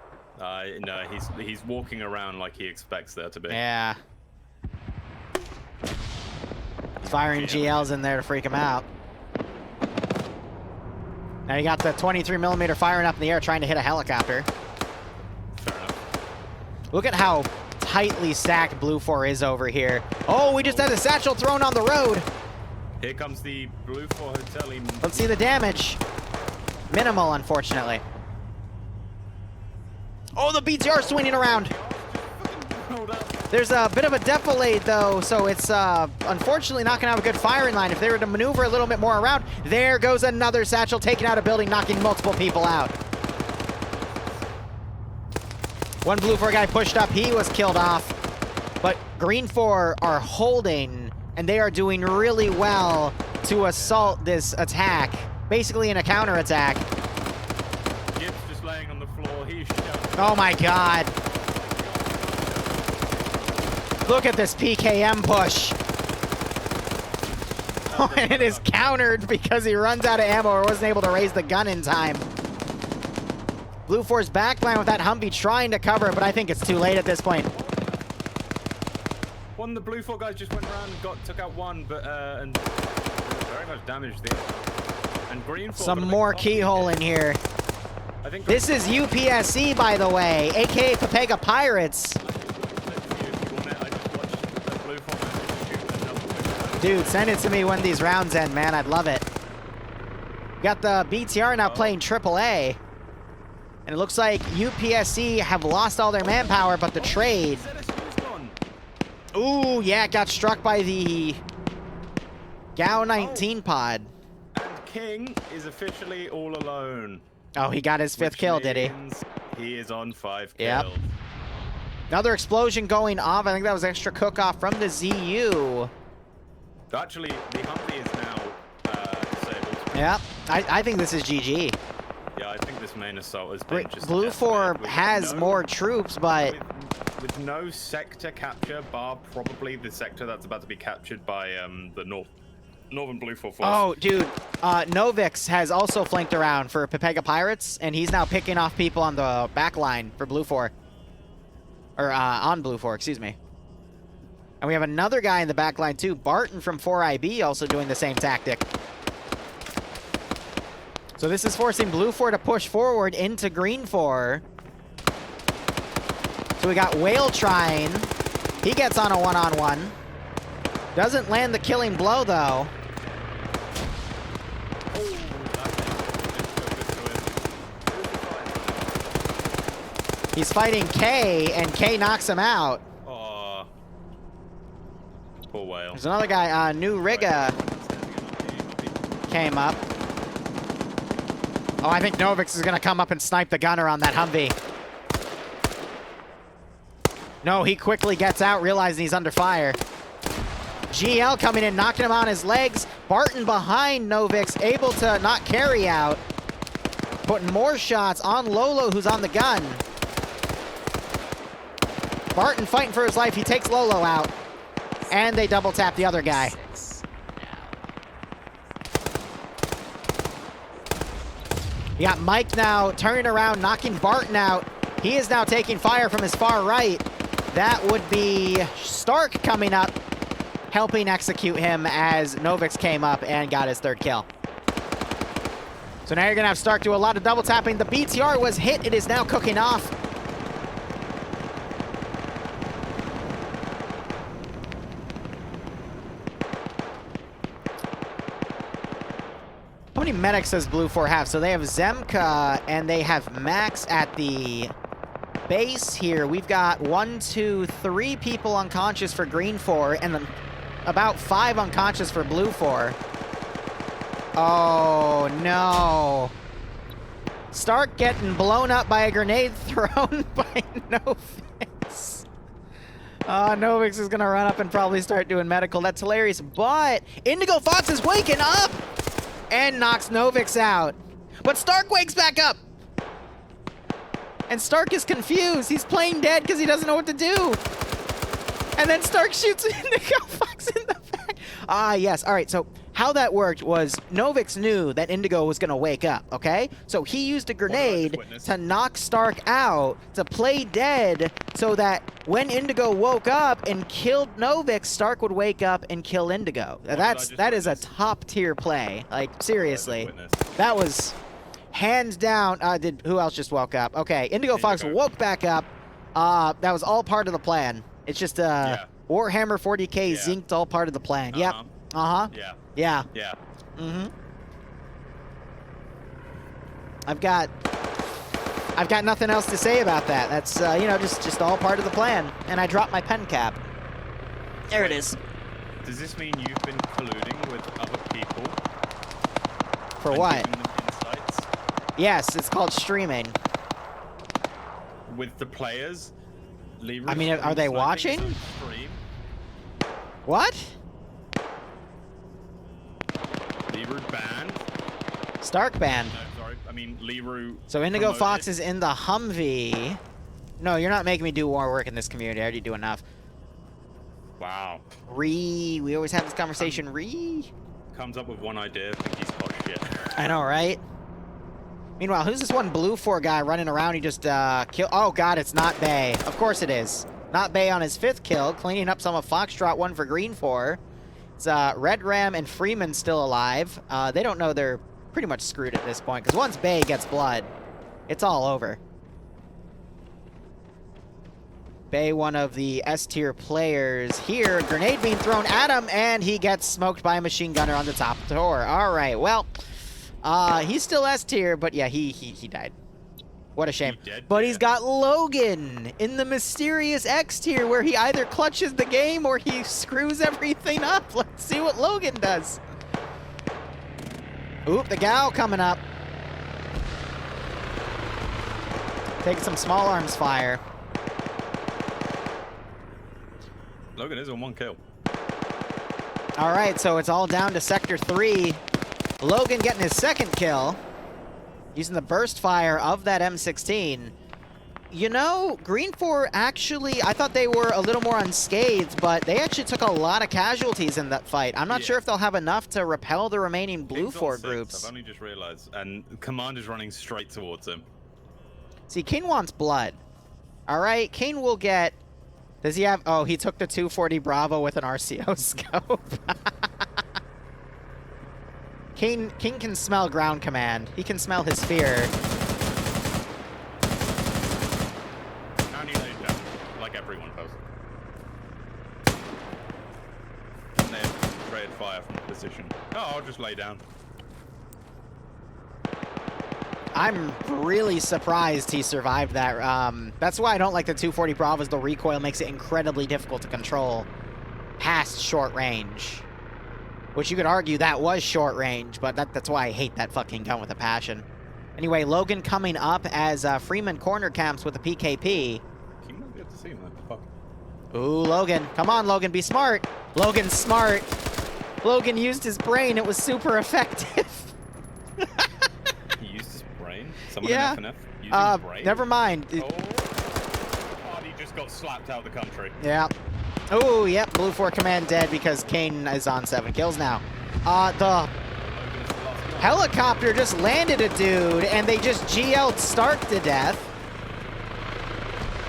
No, he's walking around like he expects there to be. Yeah. Firing GLs in there to freak him out. Now you got the 23mm firing up in the air trying to hit a helicopter. Fair enough. Look at how tightly stacked Blue 4 is over here. Oh, we just had a satchel thrown on the road. Here comes the Blue 4 Hotel. Let's see the damage. Minimal, unfortunately. Oh, the BTR swinging around. There's a bit of a defilade, though, so it's unfortunately not going to have a good firing line. If they were to maneuver a little bit more around, there goes another satchel taking out a building, knocking multiple people out. One Blue 4 guy pushed up. He was killed off. But Green 4 are holding, and they are doing really well to assault this attack. Basically in a counterattack. Gibbs just laying on the floor. He's shot. Oh, my God. Look at this PKM push. Oh, and it is countered because he runs out of ammo or wasn't able to raise the gun in time. Blue 4's backline with that Humvee trying to cover it, but I think it's too late at this point. One of the Blue 4 guys just went around and took out one, but and very much damaged the other. And Green 4. Some more keyhole in here. I think this is UPSC, by the way, aka Pepega Pirates. Dude, send it to me when these rounds end, man. I'd love it. Got the BTR now playing AAA. And it looks like UPSC have lost all their manpower, but the trade... Ooh, yeah, it got struck by the GAU 19 pod. And King is officially all alone. Oh, he got his 5th kill, did he? He is on 5 kills. Yep. Another explosion going off. I think that was extra cook-off from the ZU. Actually, the Humvee is now disabled. Yep. I think this is GG. Yeah, I think this main assault has been just Blue 4 has more troops, but... With no sector capture, bar probably the sector that's about to be captured by the Northern Blue 4 force. Oh, dude. Novix has also flanked around for Pepega Pirates, and he's now picking off people on the back line for Blue 4. Or, on Blue 4, excuse me. And we have another guy in the back line, too. Barton from 4IB also doing the same tactic. So this is forcing Blue 4 to push forward into Green 4. So we got Whale trying. He gets on a one-on-one. Doesn't land the killing blow, though. He's fighting K, and K knocks him out. Oh. Poor Whale. There's another guy, New Riga came up. Oh, I think Novix is going to come up and snipe the gunner on that Humvee. No, he quickly gets out, realizing he's under fire. GL coming in, knocking him on his legs. Barton behind Novix, able to not carry out. Putting more shots on Lolo, who's on the gun. Barton fighting for his life. He takes Lolo out. And they double tap the other guy. You got Mike now turning around, knocking Barton out. He is now taking fire from his far right. That would be Stark coming up, helping execute him as Novix came up and got his 3rd kill. So now you're going to have Stark do a lot of double tapping. The BTR was hit. It is now cooking off. How many medics does Blue 4 have? So they have Zemka and they have Max at the base here. We've got 1, 2, 3 people unconscious for Green 4 and then about 5 unconscious for Blue 4. Oh, no. Stark getting blown up by a grenade thrown by Novix. Novix is gonna run up and probably start doing medical. That's hilarious, but Indigo Fox is waking up and knocks Novix out. But Stark wakes back up. And Stark is confused. He's playing dead because he doesn't know what to do. And then Stark shoots Indigo Fox in the back. Yes. All right, so how that worked was Novix knew that Indigo was going to wake up, okay? So he used a grenade to knock Stark out, to play dead, so that when Indigo woke up and killed Novix, Stark would wake up and kill Indigo. That is a top-tier play. Like, seriously. That was hands down. Who else just woke up? Okay, Indigo Fox woke back up. That was all part of the plan. It's just Warhammer 40K zinced all part of the plan. Yep. Yeah. Mm-hmm. I've got nothing else to say about that. That's you know, just all part of the plan. And I dropped my pen cap. There it is. Does this mean you've been colluding with other people? For what? Giving them insights? Yes, it's called streaming. With the players? Liru, I mean, are they watching? What? Liru banned. Stark banned. No, sorry. I mean, Liru. So Indigo promoted. Fox is in the Humvee. No, you're not making me do more work in this community. I already do enough. Wow. We always have this conversation. Comes up with one idea, think he's hot shit. I know, right? Meanwhile, who's this one Blue 4 guy running around? He just killed. Oh god, it's not Bay. Of course it is. Not Bay on his 5th kill, cleaning up some of Foxtrot 1 for Green 4. It's Red Ram and Freeman still alive. They don't know they're pretty much screwed at this point, because once Bay gets blood, it's all over. Bay, one of the S-tier players here. Grenade being thrown at him, and he gets smoked by a machine gunner on the top of the door. All right, well, he's still S-tier, but yeah, he died. What a shame. But he's got Logan in the mysterious X-tier, where he either clutches the game or he screws everything up. Let's see what Logan does. Oop, the Gal coming up. Taking some small arms fire. Logan is on 1 kill. All right, so it's all down to Sector 3. Logan getting his 2nd kill. Using the burst fire of that M16. You know, Green 4 actually, I thought they were a little more unscathed, but they actually took a lot of casualties in that fight. I'm not sure if they'll have enough to repel the remaining Blue 4 groups. I've only just realized. And Command is running straight towards him. See, Kane wants blood. All right, Kane will get... Does he have... Oh, he took the 240 Bravo with an RCO scope. Kane can smell ground command. He can smell his fear. And he laid down, like everyone does. And then traded fire from position. Oh, I'll just lay down. I'm really surprised he survived that. That's why I don't like the 240 Bravos. The recoil makes it incredibly difficult to control past short range. Which you could argue that was short range, but that's why I hate that fucking gun with a passion. Anyway, Logan coming up as Freeman corner camps with a PKP. You might be able to see him then. Fuck. Ooh, Logan. Come on, Logan, be smart. Logan's smart. Logan used his brain. It was super effective. He used his brain? Someone in FNF using brain? Never mind. Oh, he just got slapped out of the country. Yeah. Oh, yep, Blue 4 command dead because Kane is on 7 kills now. The helicopter just landed a dude, and they just GL'd Stark to death.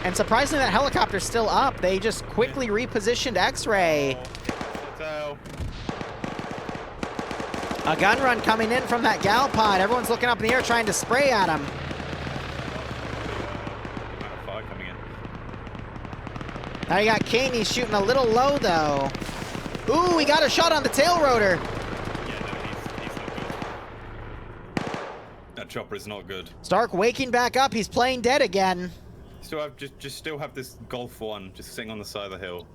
And surprisingly, that helicopter's still up. They just quickly repositioned X-Ray. A gun run coming in from that Gal pod. Everyone's looking up in the air trying to spray at him. Now you got Kane, he's shooting a little low though. Ooh, he got a shot on the tail rotor. Yeah, no, he's not good. That chopper is not good. Stark waking back up, he's playing dead again. Still have still have this Golf 1 just sitting on the side of the hill,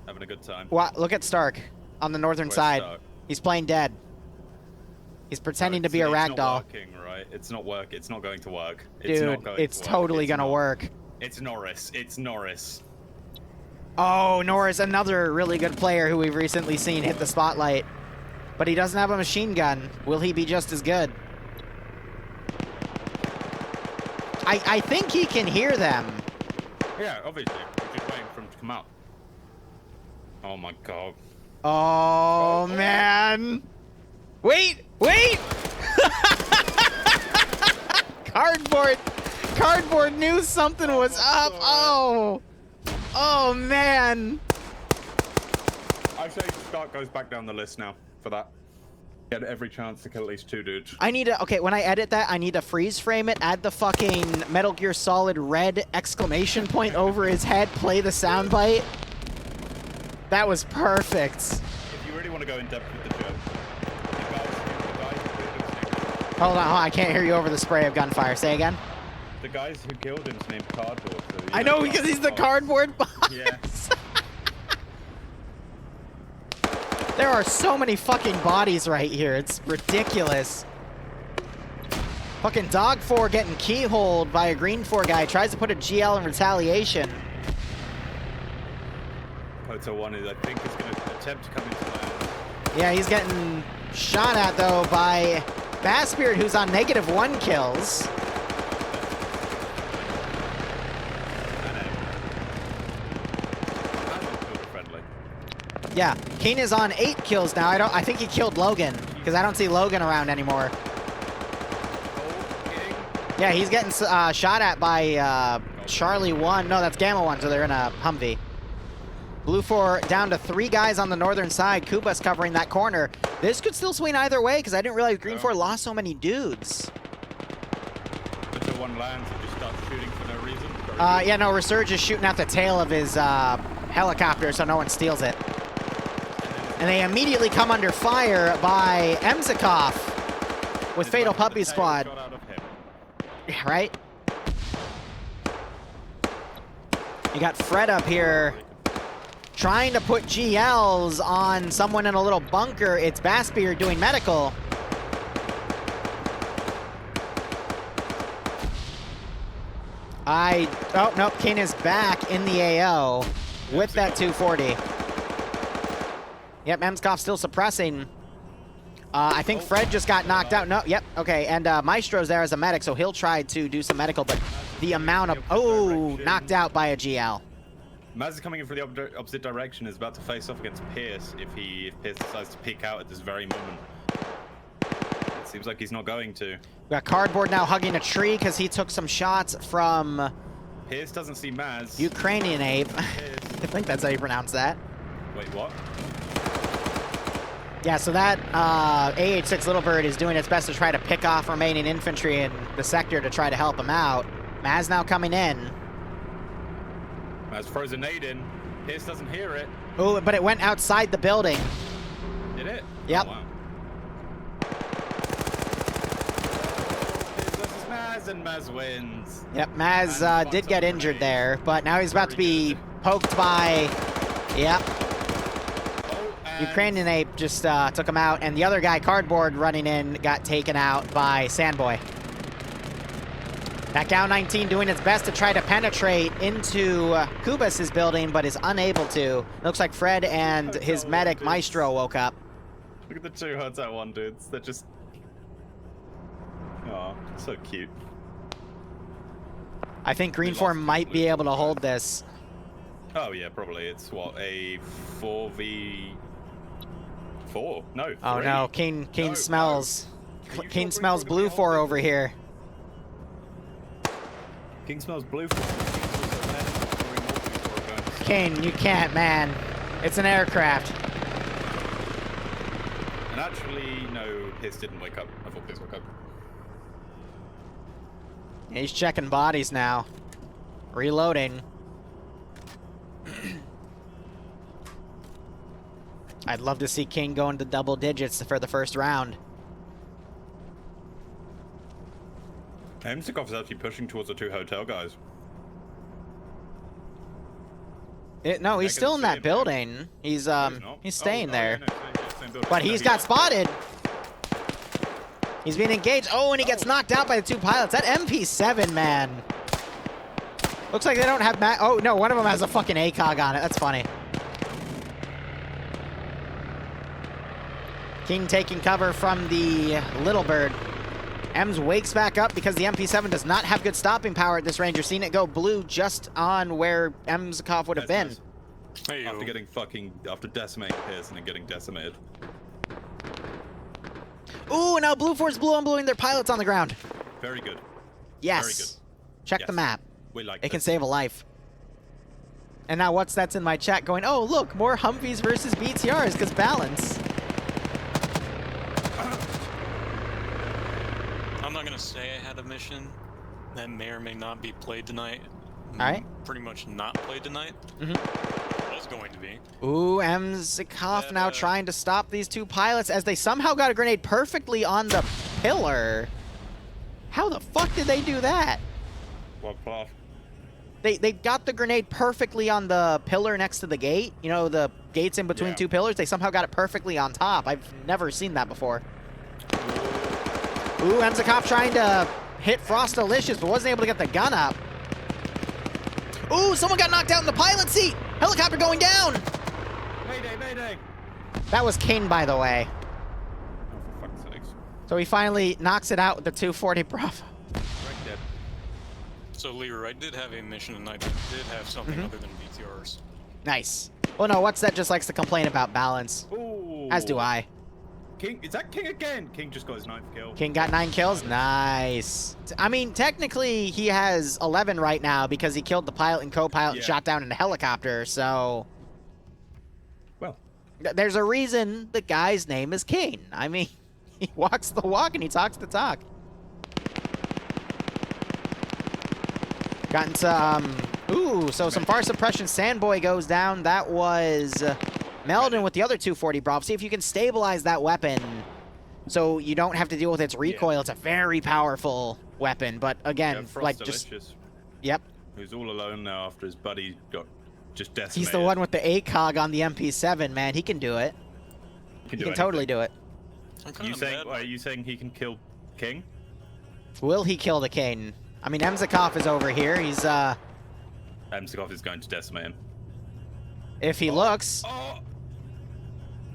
having a good time. Wow, look at Stark on the northern side. Stark? He's playing dead. He's pretending to be a ragdoll. It's not working, right? It's not working. It's not going to work. Dude, it's totally gonna work. It's Norris. It's Norris. Oh, Norris, another really good player who we've recently seen hit the spotlight. But he doesn't have a machine gun. Will he be just as good? I think he can hear them. Yeah, obviously. We're just waiting for him to come out. Oh my god. Oh, man. Wait, wait! Cardboard knew something was up. Oh. Oh, man. I say Stark goes back down the list now for that. Get every chance to kill at least 2 dudes. I need to, okay, when I edit that, I need to freeze frame it, add the fucking Metal Gear Solid red exclamation point over his head, play the soundbite. That was perfect. If you really want to go in depth with the joke, the guys Hold on, I can't hear you over the spray of gunfire. Say again? the guys who killed him's named Cardboard. So I know, because he's the cardboard box. Yeah. There are so many fucking bodies right here. It's ridiculous. Fucking Dog 4 getting keyholed by a Green 4 guy. Tries to put a GL in retaliation. Hotel 1 is, I think, is going to attempt to come into land. Yeah, he's getting shot at, though, by Bassbeard, who's on -1 kills. Yeah, Kane is on 8 kills now. I think he killed Logan, because I don't see Logan around anymore. Yeah, he's getting shot at by Charlie 1. No, that's Gamma 1, so they're in a Humvee. Blue 4 down to 3 guys on the northern side. Kuba's covering that corner. This could still swing either way, because I didn't realize Green 4 lost so many dudes. Until one lands and just starts shooting for no reason. Yeah, no, Resurge is shooting at the tail of his helicopter, so no one steals it. And they immediately come under fire by Emzikov with Fatal Puppy Squad. Yeah, right? You got Fred up here trying to put GLs on someone in a little bunker. It's Bassbeard doing medical. Oh, nope, King is back in the AO with that 240. Yep, Emskov still suppressing. I think Fred just got knocked out. No, yep, okay, and Maestro's there as a medic, so he'll try to do some medical, but the amount of, oh, knocked out by a GL. Maz is coming in for the opposite direction, is about to face off against Pierce if Pierce decides to peek out at this very moment. It seems like he's not going to. We got Cardboard now hugging a tree because he took some shots from Pierce doesn't see Maz. Ukrainian Ape. I think that's how you pronounce that. Wait, what? Yeah, so that AH-6 Little Bird is doing its best to try to pick off remaining infantry in the sector to try to help him out. Maz now coming in. Maz throws a nade in. Pierce doesn't hear it. Oh, but it went outside the building. Did it? Yep. Oh, wow. Pierce versus Maz, and Maz wins. Yep, Maz did get injured there, but now he's about to be poked by, yep. Ukrainian Ape just took him out, and the other guy, Cardboard, running in, got taken out by Sandboy. That Gao 19 doing its best to try to penetrate into Kubas' building, but is unable to. Looks like Fred and his medic, Maestro, woke up. Look at the 2 Hotel 1 dudes. They're just... Oh, so cute. I think Green 4 might be able to hold this. Oh, yeah, probably. It's, what, a 4v... 4? No, 3. Oh no, Kane No, smells. no. Kane smells Blue 4 over here. King smells blue. 4. Kane, you can't, man. It's an aircraft. And actually, no, Pierce didn't wake up. I thought Pierce woke up. He's checking bodies now. Reloading. I'd love to see King go into double digits for the first round. Emsikov is actually pushing towards the 2 hotel guys. No, he's still in that building. He's staying there. But he's got spotted. He's being engaged. Oh, and he gets knocked out by the 2 pilots. That MP7, man. Looks like they don't have oh, no, one of them has a fucking ACOG on it. That's funny. King taking cover from the Little Bird. Ems wakes back up because the MP7 does not have good stopping power at this range. You're seeing it go blue just on where Emskov would have been. Nice. After decimating Pearson and getting decimated. Ooh, now Blue Force blue on bluing their pilots on the ground. Very good. Yes. Very good. Check the map. We like it. Can save a life. And now what's that's in my chat going, oh, look, more Humvees versus BTRs because balance. I'm not going to say I had a mission that may or may not be played tonight. All right. Pretty much not played tonight. Was going to be. Ooh, Emskov now trying to stop these two pilots as they somehow got a grenade perfectly on the pillar. How the fuck did they do that? They got the grenade perfectly on the pillar next to the gate. You know, the gates in between two pillars. They somehow got it perfectly on top. I've never seen that before. Ooh, Emskov trying to hit Frostalicious, but wasn't able to get the gun up. Ooh, someone got knocked out in the pilot seat. Helicopter going down. Mayday, mayday. That was King, by the way. Oh, for fuck's sakes. So he finally knocks it out with the 240 Bravo. Right dead. So, Liru, I did have a mission tonight that did have something other than BTRs. Nice. Well, no, what's that just likes to complain about balance. Ooh. As do I. King, is that King again? King just got his 9th kill. King got 9 kills? Nice. I mean, technically, he has 11 right now because he killed the pilot and co-pilot and shot down in a helicopter, so... Well. There's a reason the guy's name is King. I mean, he walks the walk and he talks the talk. Got into, ooh, so some far suppression. Sandboy goes down. That was... Meldon with the other 240 Bravo. See if you can stabilize that weapon so you don't have to deal with its recoil. It's a very powerful weapon, but again, like just... Yep. Who's all alone now after his buddy got just decimated. He's the one with the ACOG on the MP7, man. He can do it. He can totally do it. Are you saying he can kill King? Will he kill the King? I mean, Emskov is over here. He's, Emskov is going to decimate him. If he looks...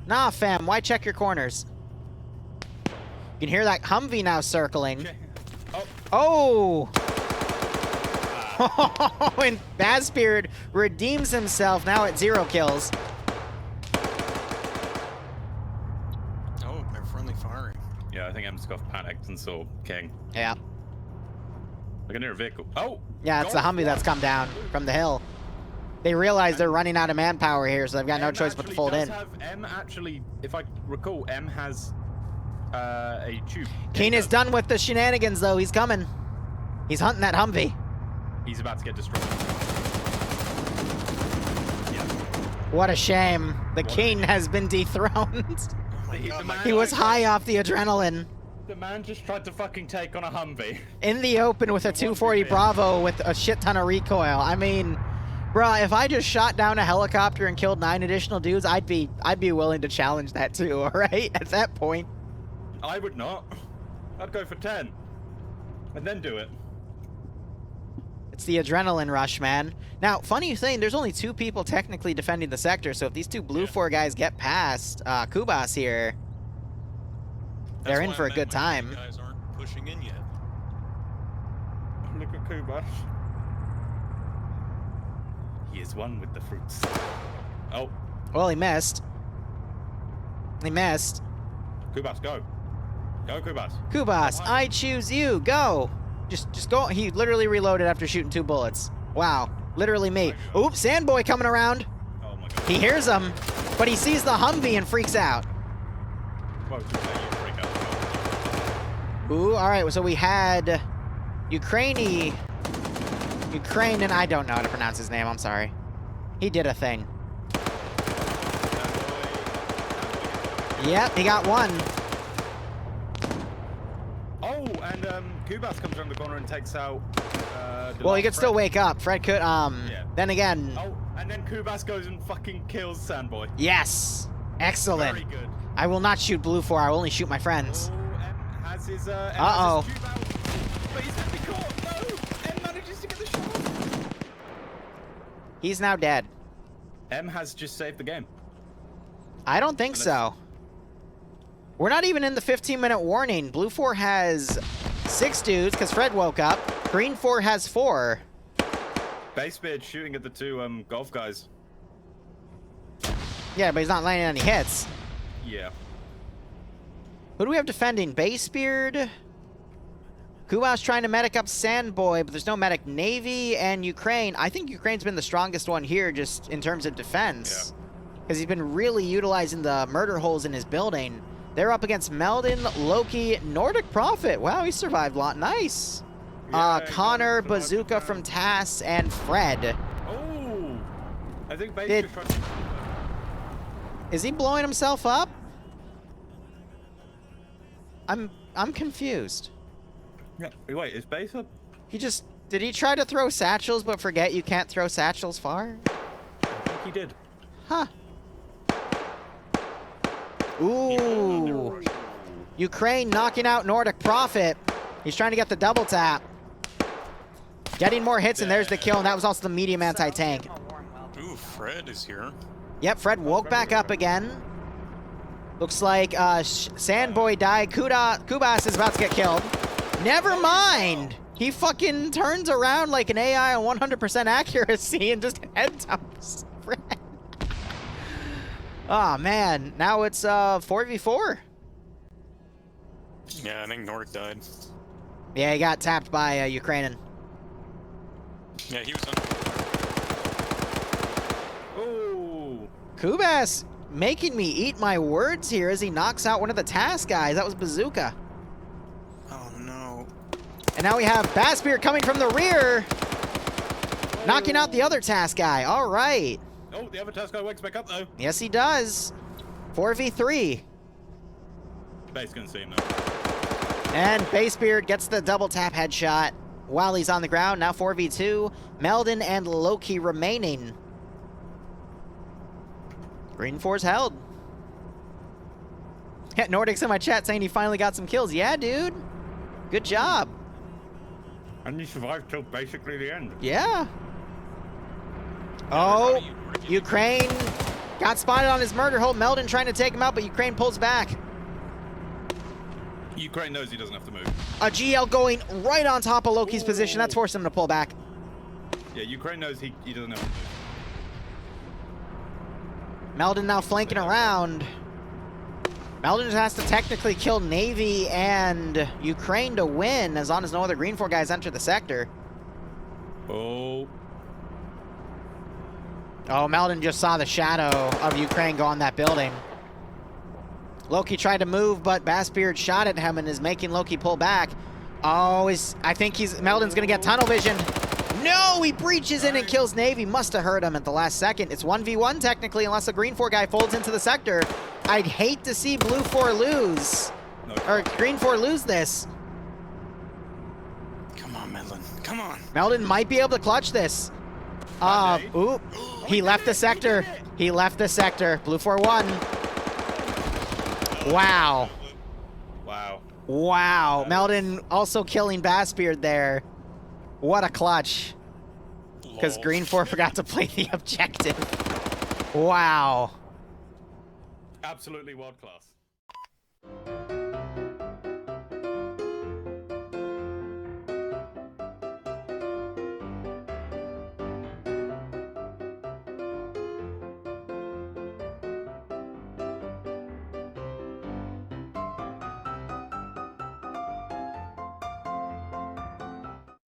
Nah, fam, why check your corners? You can hear that Humvee now circling. Oh! And Bazbeard redeems himself now at 0 kills. Oh, they're friendly firing. Yeah, I think Emskov panicked and saw King. Yeah. I can hear a vehicle. Oh! Yeah, it's the Humvee that's come down from the hill. They realize they're running out of manpower here, so they've got no choice but to fold in. M actually, if I recall, M has a tube. Keen is done with the shenanigans, though. He's coming. He's hunting that Humvee. He's about to get destroyed. Yeah. What a shame. The King has been dethroned. He was high off the adrenaline. The man just tried to fucking take on a Humvee. In the open with a 240 Bravo with a shit ton of recoil. I mean... Bruh, if I just shot down a helicopter and killed 9 additional dudes, I'd be willing to challenge that too, alright? At that point. I would not. I'd go for 10. And then do it. It's the adrenaline rush, man. Now, funny thing, there's only 2 people technically defending the sector, so if these 2 Blue 4 guys get past Kubas here, they're in for a good time. Guys aren't pushing in yet. Look at Kubas. He is one with the fruits. Oh. Well, he missed. He missed. Kubas, go. Go, Kubas. Kubas, I choose you. Go. Just go. He literally reloaded after shooting 2 bullets. Wow. Literally me. Oops, Sandboy coming around. Oh my god. He hears him, but he sees the Humvee and freaks out. Whoa, you freak out. Ooh, all right. So we had Ukraine, and I don't know how to pronounce his name. I'm sorry. He did a thing. Yep, he got 1. Oh, and Kubas comes around the corner and takes out. Well, he could still wake up. Fred could. Then again. Oh, and then Kubas goes and fucking kills Sandboy. Yes. Excellent. Very good. I will not shoot Blue 4. I will only shoot my friends. Oh, M has his. Uh-oh. Has his tube out, but he's going to be caught. No, M manages to get the shot. He's now dead. M has just saved the game. I don't think so. We're not even in the 15-minute warning. Blue 4 has 6 dudes because Fred woke up. Green 4 has 4. Basebeard shooting at the 2 golf guys. Yeah, but he's not landing any hits. Yeah. Who do we have defending? Basebeard. Kuba's trying to medic up Sandboy, but there's no medic. Navy and Ukraine. I think Ukraine's been the strongest one here just in terms of defense. Because he's been really utilizing the murder holes in his building. They're up against Meldon, Loki, Nordic Prophet. Wow, he survived a lot. Nice. Yeah, Connor, Bazooka from Tass, and Fred. Oh! I think Basebeard tried to... Is he blowing himself up? I'm confused. Yeah, wait, is Base up? He just... Did he try to throw satchels but forget you can't throw satchels far? I think he did. Huh. Ooh. Ukraine knocking out Nordic Prophet. He's trying to get the double tap. Getting more hits, and there's the kill, and that was also the medium anti-tank. Ooh, Fred is here. Yep, Fred woke back up again. Looks like Sandboy died. Kubas is about to get killed. Never mind. He fucking turns around like an AI on 100% accuracy and just head dumps Fred. Oh, man. Now it's 4v4. Yeah, I think Nordic died. Yeah, he got tapped by Ukrainian. Yeah, he was on. Oh! Kubas making me eat my words here as he knocks out one of the task guys. That was Bazooka. Oh, no. And now we have Bassbeard coming from the rear, knocking out the other task guy. All right. Oh, the other task guy wakes back up, though. Yes, he does. 4v3. Base gonna see him, though. And Basebeard gets the double tap headshot while he's on the ground. Now 4v2. Meldon and Loki remaining. Green 4's held. Nordic's in my chat saying he finally got some kills. Yeah, dude. Good job. And he survived till basically the end. Yeah. Oh, Ukraine got spotted on his murder hole. Meldon trying to take him out, but Ukraine pulls back. Ukraine knows he doesn't have to move. A GL going right on top of Loki's position. That's forced him to pull back. Yeah, Ukraine knows he doesn't have to move. Meldon now flanking around. Meldon just has to technically kill Navy and Ukraine to win, as long as no other Green 4 guys enter the sector. Oh. Oh, Meldon just saw the shadow of Ukraine go on that building. Loki tried to move, but Bassbeard shot at him and is making Loki pull back. Oh, I think Meldon's gonna get tunnel vision. No, he breaches in and kills Navy. Must have hurt him at the last second. It's 1v1 technically, unless the Green 4 guy folds into the sector. I'd hate to see Blue 4 lose. Or Green 4 lose this. Come on, Meldon. Come on. Meldon might be able to clutch this. Ooh, he left the sector. He left the sector. Blue 4 won. Wow. Wow. Wow. Meldon also killing Bassbeard there. What a clutch. Because Green 4 forgot to play the objective. Wow. Absolutely world class.